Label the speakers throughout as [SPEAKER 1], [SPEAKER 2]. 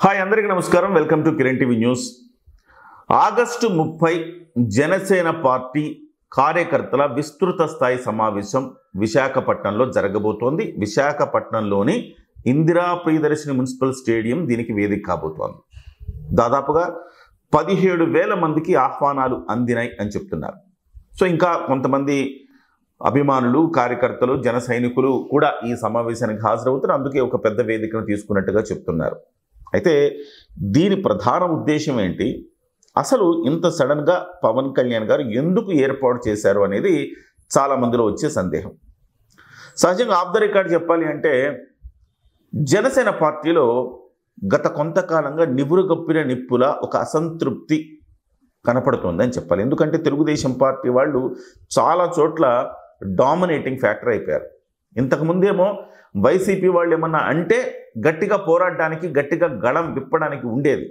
[SPEAKER 1] Hi అందరికీ నమస్కారం. Welcome to Kiran TV news. August 30 Janasena party కార్యకర్తల విస్తృత స్థాయి సమావేశం విశాఖపట్నంలో జరగబోతోంది. విశాఖపట్నంలోని ఇందిరా ప్రియదర్శిని మున్సిపల్ స్టేడియం దీనికి వేదిక కాబోతోంది. దాదాపుగా 17,000 మందికి ఆహ్వానాలు అందినాయి అని చెప్తున్నారు. సో ఇంకా కొంతమంది అభిమానులు, కార్యకర్తలు, జన సైనికులు కూడా ఈ సమావేశానికి హాజరవుతారు. అందుకే ఒక పెద్ద వేదికను తీసుకున్నట్టుగా చెప్తున్నారు. అయితే దీని ప్రధాన ఉద్దేశం ఏంటి, అసలు ఇంత సడన్గా పవన్ కళ్యాణ్ గారు ఎందుకు ఏర్పాటు చేశారు అనేది చాలా మందిలో వచ్చే సందేహం. సహజంగా ఆఫ్ ద రికార్డ్ చెప్పాలి అంటే జనసేన పార్టీలో గత కొంతకాలంగా నివురుగప్పిన నిప్పుల ఒక అసంతృప్తి కనపడుతోందని చెప్పాలి. ఎందుకంటే తెలుగుదేశం పార్టీ వాళ్ళు చాలా చోట్ల డామినేటింగ్ ఫ్యాక్టర్ అయిపోయారు. ఇంతకుముందేమో వైసీపీ వాళ్ళు ఏమన్నా అంటే గట్టిగా పోరాడడానికి, గట్టిగా గళం విప్పడానికి ఉండేది.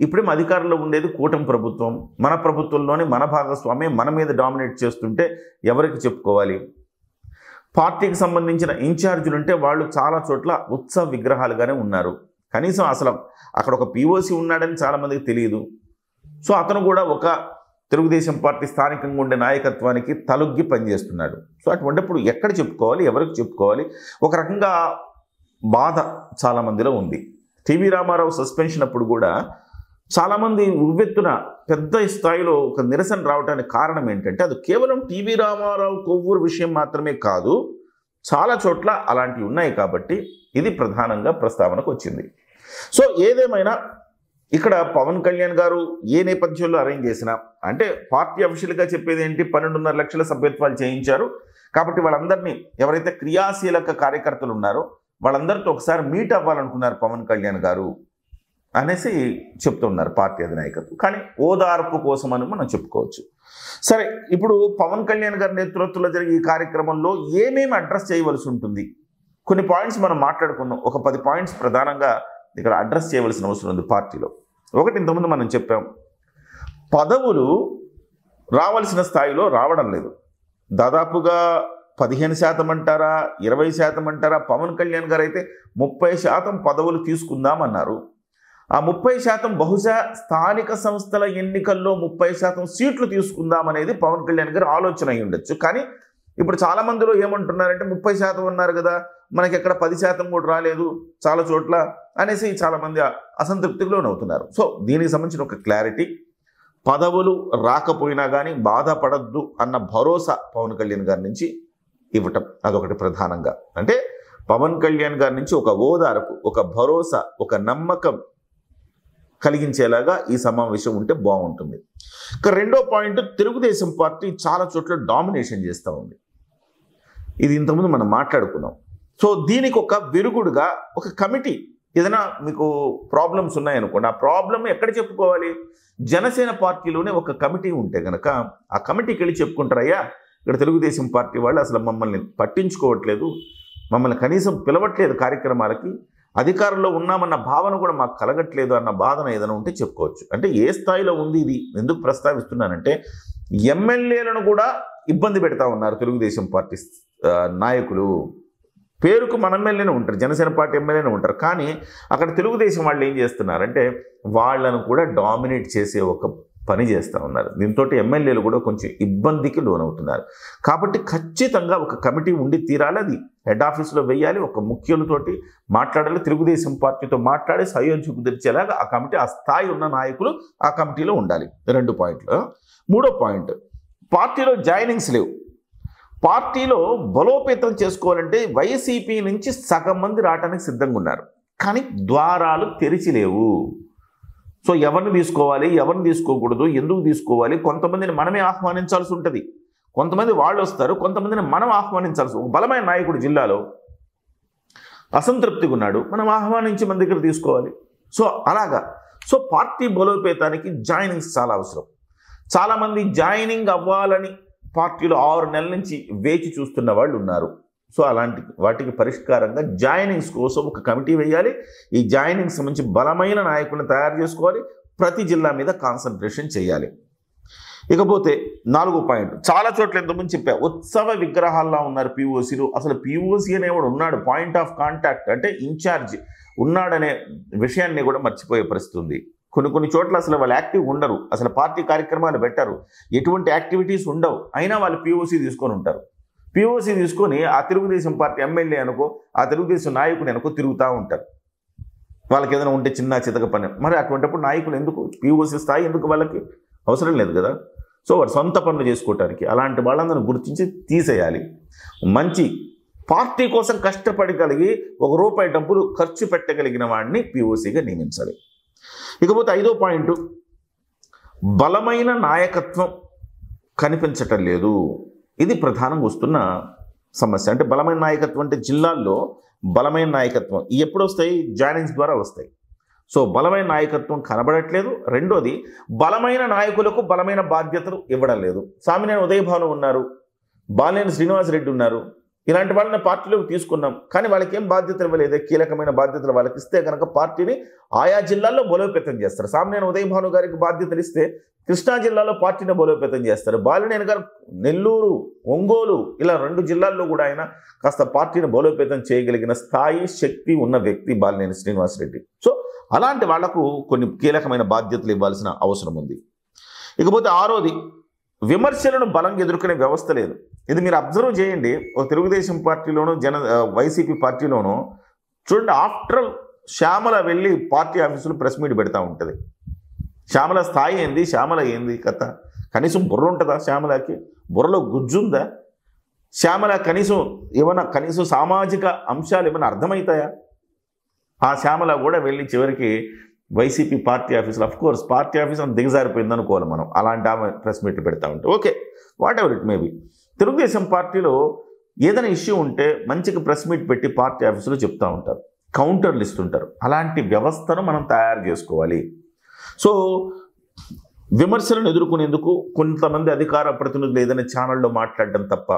[SPEAKER 1] ఇప్పుడేమో అధికారంలో ఉండేది కూటమి ప్రభుత్వం. మన ప్రభుత్వంలోనే మన భాగస్వామ్యం మన మీద డామినేట్ చేస్తుంటే ఎవరికి చెప్పుకోవాలి? పార్టీకి సంబంధించిన ఇన్ఛార్జీలు ఉంటే వాళ్ళు చాలా చోట్ల ఉత్సవ విగ్రహాలుగానే ఉన్నారు. కనీసం అసలు అక్కడ ఒక పీఓసీ ఉన్నాడని చాలామందికి తెలియదు. సో అతను కూడా ఒక తెలుగుదేశం పార్టీ స్థానికంగా ఉండే నాయకత్వానికి తలొగ్గి పనిచేస్తున్నాడు. సో అటువంటిప్పుడు ఎక్కడ చెప్పుకోవాలి, ఎవరికి చెప్పుకోవాలి? ఒక రకంగా బాధ చాలామందిలో ఉంది. టీవీ రామారావు సస్పెన్షన్ అప్పుడు కూడా చాలామంది ఉవ్వెత్తున పెద్ద స్థాయిలో ఒక నిరసన రావడానికి కారణం ఏంటంటే అది కేవలం టీవీ రామారావు కొవ్వూరు విషయం మాత్రమే కాదు, చాలా చోట్ల అలాంటివి ఉన్నాయి. కాబట్టి ఇది ప్రధానంగా ప్రస్తావనకు వచ్చింది. సో ఏదేమైనా ఇక్కడ పవన్ కళ్యాణ్ గారు ఏ నేపథ్యంలో అరేంజ్ చేసినా, అంటే పార్టీ అఫీషియల్గా చెప్పేది ఏంటి, 12.5 లక్షల సభ్యత్వాలు చేయించారు కాబట్టి వాళ్ళందరినీ, ఎవరైతే క్రియాశీలక కార్యకర్తలు ఉన్నారో వాళ్ళందరితో ఒకసారి మీట్ అవ్వాలనుకున్నారు పవన్ కళ్యాణ్ గారు అనేసి చెప్తున్నారు పార్టీ అధినాయకత్వం. కానీ ఓదార్పు కోసం అని మనం చెప్పుకోవచ్చు. సరే, ఇప్పుడు పవన్ కళ్యాణ్ గారి నేతృత్వంలో జరిగే ఈ కార్యక్రమంలో ఏమేమి అడ్రస్ చేయవలసి ఉంటుంది, కొన్ని పాయింట్స్ మనం మాట్లాడుకుందాం. ఒక 10 పాయింట్స్ ప్రధానంగా ఇక్కడ అడ్రస్ చేయవలసిన అవసరం ఉంది పార్టీలో. ఒకటి, ఇంతకుముందు మనం చెప్పాం, పదవులు రావాల్సిన స్థాయిలో రావడం లేదు. దాదాపుగా 15% అంటారా, 20% అంటారా? పవన్ కళ్యాణ్ గారు అయితే 30% పదవులు తీసుకుందామన్నారు. ఆ 30% బహుశా స్థానిక సంస్థల ఎన్నికల్లో 30% సీట్లు తీసుకుందామనేది పవన్ కళ్యాణ్ గారి ఆలోచన అయి ఉండొచ్చు. కానీ ఇప్పుడు చాలామందిలో ఏమంటున్నారంటే 30% ఉన్నారు కదా, మనకి ఎక్కడ 10% కూడా రాలేదు చాలా చోట్ల అనేసి చాలామంది అసంతృప్తికి లోనవుతున్నారు. సో దీనికి సంబంధించిన ఒక క్లారిటీ, పదవులు రాకపోయినా కానీ బాధపడద్దు అన్న భరోసా పవన్ కళ్యాణ్ గారి నుంచి ఇవ్వటం, అదొకటి ప్రధానంగా. అంటే పవన్ కళ్యాణ్ గారి నుంచి ఒక ఓదార్పు, ఒక భరోసా, ఒక నమ్మకం కలిగించేలాగా ఈ సమావేశం ఉంటే బాగుంటుంది. ఇక రెండో పాయింట్, తెలుగుదేశం పార్టీ చాలా చోట్ల డామినేషన్ చేస్తూ ఉంది. ఇది ఇంతకుముందు మనం మాట్లాడుకున్నాం. సో దీనికి ఒక విరుగుడుగా ఒక కమిటీ, ఏదైనా మీకు ప్రాబ్లమ్స్ ఉన్నాయనుకోండి, ఆ ప్రాబ్లం ఎక్కడ చెప్పుకోవాలి? జనసేన పార్టీలోనే ఒక కమిటీ ఉంటే కనుక ఆ కమిటీకి వెళ్ళి చెప్పుకుంటారయ్యా, ఇక్కడ తెలుగుదేశం పార్టీ వాళ్ళు అసలు మమ్మల్ని పట్టించుకోవట్లేదు, మమ్మల్ని కనీసం పిలవట్లేదు కార్యక్రమాలకి, అధికారంలో ఉన్నామన్న భావన కూడా మాకు కలగట్లేదు అన్న బాధన ఏదైనా ఉంటే చెప్పుకోవచ్చు. అంటే ఏ స్థాయిలో ఉంది ఇది, ఎందుకు ప్రస్తావిస్తున్నానంటే ఎమ్మెల్యేలను కూడా ఇబ్బంది పెడతా ఉన్నారు తెలుగుదేశం పార్టీ నాయకులు. పేరుకు మన ఎమ్మెల్యేనే ఉంటారు, జనసేన పార్టీ ఎమ్మెల్యేనే ఉంటారు, కానీ అక్కడ తెలుగుదేశం వాళ్ళు ఏం చేస్తున్నారంటే వాళ్ళను కూడా డామినేట్ చేసే ఒక పని చేస్తూ ఉన్నారు. దీంతో ఎమ్మెల్యేలు కూడా కొంచెం ఇబ్బందికి లోనవుతున్నారు. కాబట్టి ఖచ్చితంగా ఒక కమిటీ ఉండి తీరాలి, అది హెడ్ ఆఫీస్లో వెయ్యాలి, ఒక ముఖ్యులతోటి మాట్లాడాలి, తెలుగుదేశం పార్టీతో మాట్లాడి సయోధ్య కుదిర్చేలాగా ఆ కమిటీ, ఆ స్థాయి ఉన్న నాయకులు ఆ కమిటీలో ఉండాలి. 2 పాయింట్లు. మూడో పాయింట్, పార్టీలో జాయినింగ్స్ లేవు. పార్టీలో బలోపేతం చేసుకోవాలంటే వైసీపీ నుంచి సగం మంది రావడానికి సిద్ధంగా ఉన్నారు, కానీ ద్వారాలు తెరిచి లేవు. సో ఎవరిని తీసుకోవాలి, ఎవరిని తీసుకోకూడదు, ఎందుకు తీసుకోవాలి? కొంతమందిని మనమే ఆహ్వానించాల్సి ఉంటుంది, కొంతమంది వాళ్ళు వస్తారు, కొంతమందిని మనం ఆహ్వానించాల్సి. ఒక బలమైన నాయకుడు జిల్లాలో అసంతృప్తిగా ఉన్నాడు, మనం ఆహ్వానించి మన దగ్గర తీసుకోవాలి. సో అలాగా. సో పార్టీ బలోపేతానికి జాయినింగ్స్ చాలా అవసరం. చాలామంది జాయినింగ్ అవ్వాలని పార్టీలో 6 నెలల నుంచి వేచి చూస్తున్న వాళ్ళు ఉన్నారు. సో అలాంటి వాటికి పరిష్కారంగా జాయినింగ్స్ కోసం ఒక కమిటీ వేయాలి. ఈ జాయినింగ్స్ సంబంధించి బలమైన నాయకులను తయారు చేసుకోవాలి, ప్రతి జిల్లా మీద కాన్సన్ట్రేషన్ చేయాలి. ఇకపోతే 4వ పాయింట్, చాలా చోట్ల ఎంతమంది చెప్పా, ఉత్సవ విగ్రహాల్లో ఉన్నారు పీఓసీలు. అసలు పీఓసీ అనేవాడు ఉన్నాడు, పాయింట్ ఆఫ్ కాంటాక్ట్ అంటే ఇన్ఛార్జ్, ఉన్నాడనే విషయాన్ని కూడా మర్చిపోయే పరిస్థితి ఉంది. కొన్ని చోట్ల అసలు వాళ్ళు యాక్టివ్ ఉండరు, అసలు పార్టీ కార్యక్రమాలు పెట్టరు, ఎటువంటి యాక్టివిటీస్ ఉండవు, అయినా వాళ్ళు POC తీసుకొని ఉంటారు. POC తీసుకొని ఆ తెలుగుదేశం పార్టీ ఎమ్మెల్యే అనుకో, ఆ తెలుగుదేశం నాయకుని అనుకో తిరుగుతూ ఉంటారు. వాళ్ళకి ఏదైనా ఉంటే చిన్న చితక పని. మరి అటువంటిప్పుడు నాయకులు ఎందుకు, POC స్థాయి ఎందుకు, వాళ్ళకి అవసరం లేదు కదా. సో వాడు సొంత పనులు చేసుకోవటానికి అలాంటి వాళ్ళందరూ గుర్తించి తీసేయాలి. మంచి పార్టీ కోసం కష్టపడగలిగి ₹1 డబ్బులు ఖర్చు పెట్టగలిగిన వాడిని POCగా నియమించాలి. ఇకపోతే 5వ పాయింట్, బలమైన నాయకత్వం కనిపించటం లేదు. ఇది ప్రధానంగా వస్తున్న సమస్య. అంటే బలమైన నాయకత్వం అంటే జిల్లాల్లో బలమైన నాయకత్వం ఎప్పుడు వస్తాయి, జాయినింగ్స్ ద్వారా వస్తాయి. సో బలమైన నాయకత్వం కనబడట్లేదు. రెండోది, బలమైన నాయకులకు బలమైన బాధ్యతలు ఇవ్వడం లేదు. సామినేని ఉదయభాను ఉన్నారు, బాలినేని శ్రీనివాసరెడ్డి ఉన్నారు, ఇలాంటి వాళ్ళని పార్టీలోకి తీసుకున్నాం, కానీ వాళ్ళకి ఏం బాధ్యతలు ఇవ్వలేదే. కీలకమైన బాధ్యతలు వాళ్ళకి ఇస్తే కనుక పార్టీని ఆయా జిల్లాల్లో బలోపేతం చేస్తారు. సామినేని ఉదయభాను గారికి బాధ్యతలు ఇస్తే కృష్ణా జిల్లాలో పార్టీని బలోపేతం చేస్తారు. బాలినేని గారు నెల్లూరు, ఒంగోలు ఇలా 2 జిల్లాల్లో కూడా ఆయన కాస్త పార్టీని బలోపేతం చేయగలిగిన స్థాయి, శక్తి ఉన్న వ్యక్తి బాలినేని శ్రీనివాసరెడ్డి. సో అలాంటి వాళ్లకు కొన్ని కీలకమైన బాధ్యతలు ఇవ్వాల్సిన అవసరం ఉంది. ఇకపోతే 6వది, విమర్శలను బలంగా ఎదుర్కొనే వ్యవస్థ లేదు. ఇది మీరు అబ్జర్వ్ చేయండి. ఒక తెలుగుదేశం పార్టీలోనూ వైసీపీ పార్టీలోనూ చూడండి, ఆఫ్టర్ శ్యామల వెళ్ళి పార్టీ ఆఫీసులో ప్రెస్ మీట్ పెడతా ఉంటుంది. శ్యామల స్థాయి ఏంది, శ్యామల ఏంది కథ, కనీసం బుర్ర ఉంటుందా శ్యామలకి, బుర్రలో గుజ్జుందా శ్యామల, కనీసం సామాజిక అంశాలు ఏమైనా అర్థమవుతాయా? ఆ శ్యామల కూడా వెళ్ళి చివరికి వైసీపీ పార్టీ ఆఫీసులో, అఫ్కోర్స్ పార్టీ ఆఫీస్ అంత దిగజారిపోయింది అనుకోవాలి మనం, అలాంటి ఆమె ప్రెస్ మీట్లు పెడతా ఉంటే okay, what ever it maybe. Telugu Desam పార్టీలో ఏదైనా ఇష్యూ ఉంటే మంచిగా ప్రెస్ మీట్ పెట్టి పార్టీ ఆఫీసులో చెప్తూ ఉంటారు, కౌంటర్లు ఇస్తుంటారు. అలాంటి వ్యవస్థను మనం తయారు చేసుకోవాలి. సో విమర్శలను ఎదుర్కొనేందుకు కొంతమంది అధికార ప్రతినిధులు ఏదైనా ఛానల్లో మాట్లాడడం తప్ప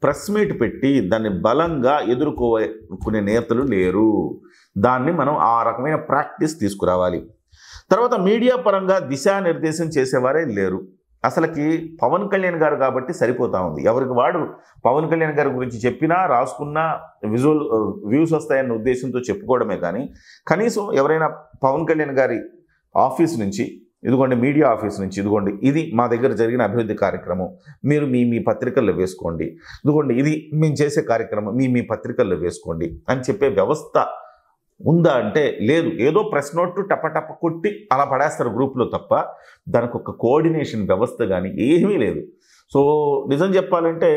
[SPEAKER 1] ప్రెస్ మీట్ పెట్టి దాన్ని బలంగా ఎదుర్కోనే నేతలు లేరు. దాన్ని మనం ఆ రకమైన ప్రాక్టీస్ తీసుకురావాలి. తర్వాత మీడియా పరంగా దిశానిర్దేశం చేసేవారే లేరు. అసలుకి పవన్ కళ్యాణ్ గారు కాబట్టి సరిపోతా ఉంది. ఎవరికి వాడు పవన్ కళ్యాణ్ గారి గురించి చెప్పినా రాసుకున్నా వ్యూస్ వస్తాయన్న ఉద్దేశంతో చెప్పుకోవడమే కానీ కనీసం ఎవరైనా పవన్ కళ్యాణ్ గారి ఆఫీస్ నుంచి, ఇదిగోండి మీడియా ఆఫీస్ నుంచి, ఇదిగోండి ఇది మా దగ్గర జరిగిన అభివృద్ధి కార్యక్రమం, మీరు మీ పత్రికల్లో వేసుకోండి, ఇదిగోండి ఇది మేము చేసే కార్యక్రమం మీ పత్రికల్లో వేసుకోండి అని చెప్పే వ్యవస్థ ఉందా అంటే లేదు. ఏదో ప్రెస్ నోట్ టప కొట్టి అలా పడేస్తారు గ్రూప్లో తప్ప దానికి ఒక కోఆర్డినేషన్ వ్యవస్థ కానీ ఏమీ లేదు. సో నిజం చెప్పాలంటే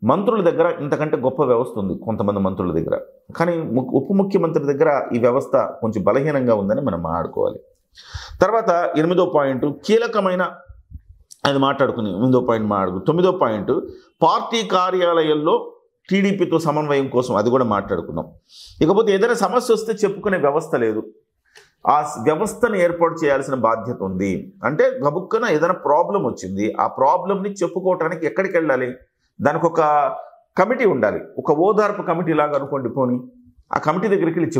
[SPEAKER 1] మంత్రుల దగ్గర ఇంతకంటే గొప్ప వ్యవస్థ ఉంది కొంతమంది మంత్రుల దగ్గర, కానీ ఉప ముఖ్యమంత్రి దగ్గర ఈ వ్యవస్థ కొంచెం బలహీనంగా ఉందని మనం మాట్లాడుకోవాలి. తర్వాత 8వ పాయింట్ కీలకమైన, అది మాట్లాడుకుని 8వ పాయింట్ మాట్లాడుకు. 9వ పాయింట్ పార్టీ కార్యాలయాల్లో టీడీపీతో సమన్వయం కోసం, అది కూడా మాట్లాడుకున్నాం. ఇకపోతే ఏదైనా సమస్య వస్తే చెప్పుకునే వ్యవస్థ లేదు. ఆ వ్యవస్థను ఏర్పాటు చేయాల్సిన బాధ్యత ఉంది. అంటే గబుక్కన ఏదైనా ప్రాబ్లం వచ్చింది, ఆ ప్రాబ్లంని చెప్పుకోవటానికి ఎక్కడికి వెళ్ళాలి, దానికి ఒక కమిటీ ఉండాలి. ఒక ఓదార్పు కమిటీ లాగా అనుకోండి పోని, ఆ కమిటీ దగ్గరికి వెళ్ళి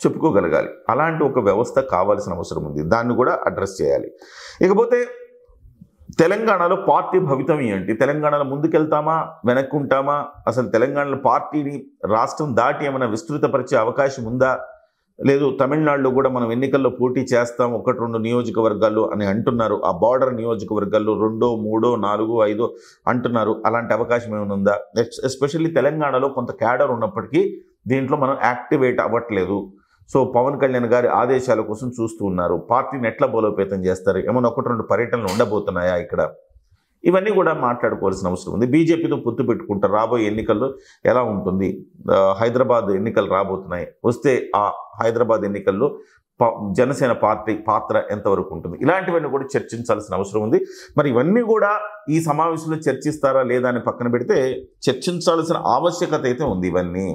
[SPEAKER 1] చెప్పుకోగలగాలి. అలాంటి ఒక వ్యవస్థ కావాల్సిన అవసరం ఉంది. దాన్ని కూడా అడ్రస్ చేయాలి. ఇకపోతే తెలంగాణలో పార్టీ భవితం ఏంటి, తెలంగాణలో ముందుకెళ్తామా వెనక్కుంటామా, అసలు తెలంగాణలో పార్టీని రాష్ట్రం దాటి ఏమైనా విస్తృతపరిచే అవకాశం ఉందా, లేదు తమిళనాడులో కూడా మనం ఎన్నికల్లో పోటీ చేస్తాం 1-2 నియోజకవర్గాల్లో అని అంటున్నారు. ఆ బార్డర్ నియోజకవర్గాల్లో 2, 3, 4, 5 అంటున్నారు. అలాంటి అవకాశం ఏమైనా ఉందా? ఎస్పెషల్లీ తెలంగాణలో కొంత క్యాడర్ ఉన్నప్పటికీ దీంట్లో మనం యాక్టివేట్ అవ్వట్లేదు. సో పవన్ కళ్యాణ్ గారి ఆదేశాల కోసం చూస్తూ ఉన్నారు. పార్టీని ఎట్లా బలోపేతం చేస్తారు, ఏమైనా 1-2 పర్యటనలు ఉండబోతున్నాయా ఇక్కడ, ఇవన్నీ కూడా మాట్లాడుకోవాల్సిన అవసరం ఉంది. బీజేపీతో పొత్తు పెట్టుకుంటారు, రాబోయే ఎన్నికల్లో ఎలా ఉంటుంది, హైదరాబాద్ ఎన్నికలు రాబోతున్నాయి, వస్తే ఆ హైదరాబాద్ ఎన్నికల్లో జనసేన పార్టీ పాత్ర ఎంతవరకు ఉంటుంది, ఇలాంటివన్నీ కూడా చర్చించాల్సిన అవసరం ఉంది. మరి ఇవన్నీ కూడా ఈ సమావేశంలో చర్చిస్తారా లేదా అని పక్కన పెడితే చర్చించాల్సిన ఆవశ్యకత అయితే ఉంది. ఇవన్నీ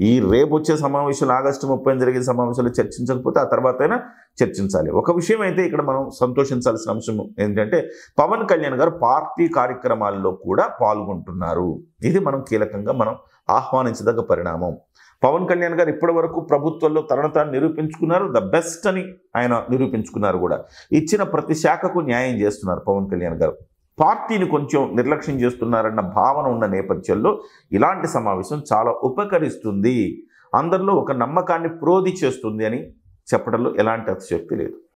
[SPEAKER 1] ఈ రేపు వచ్చే సమావేశాలు ఆగస్టు 30 జరిగే సమావేశాలు చర్చించకపోతే ఆ తర్వాత అయినా చర్చించాలి. ఒక విషయం అయితే ఇక్కడ మనం సంతోషించాల్సిన అంశం ఏంటంటే పవన్ కళ్యాణ్ గారు పార్టీ కార్యక్రమాల్లో కూడా పాల్గొంటున్నారు. ఇది మనం కీలకంగా మనం ఆహ్వానించదగ్గ పరిణామం. పవన్ కళ్యాణ్ గారు ఇప్పటి వరకు ప్రభుత్వంలో తనను తాను నిరూపించుకున్నారు, ద బెస్ట్ అని ఆయన నిరూపించుకున్నారు కూడా. ఇచ్చిన ప్రతి శాఖకు న్యాయం చేస్తున్నారు పవన్ కళ్యాణ్ గారు. పార్టీని కొంచెం నిర్లక్ష్యం చేస్తున్నారన్న భావన ఉన్న నేపథ్యంలో ఇలాంటి సమావేశం చాలా ఉపకరిస్తుంది. అందరిలో ఒక నమ్మకాన్ని ప్రోది చేస్తుంది అని చెప్పడంలో ఎలాంటి అతిశయోక్తి లేదు.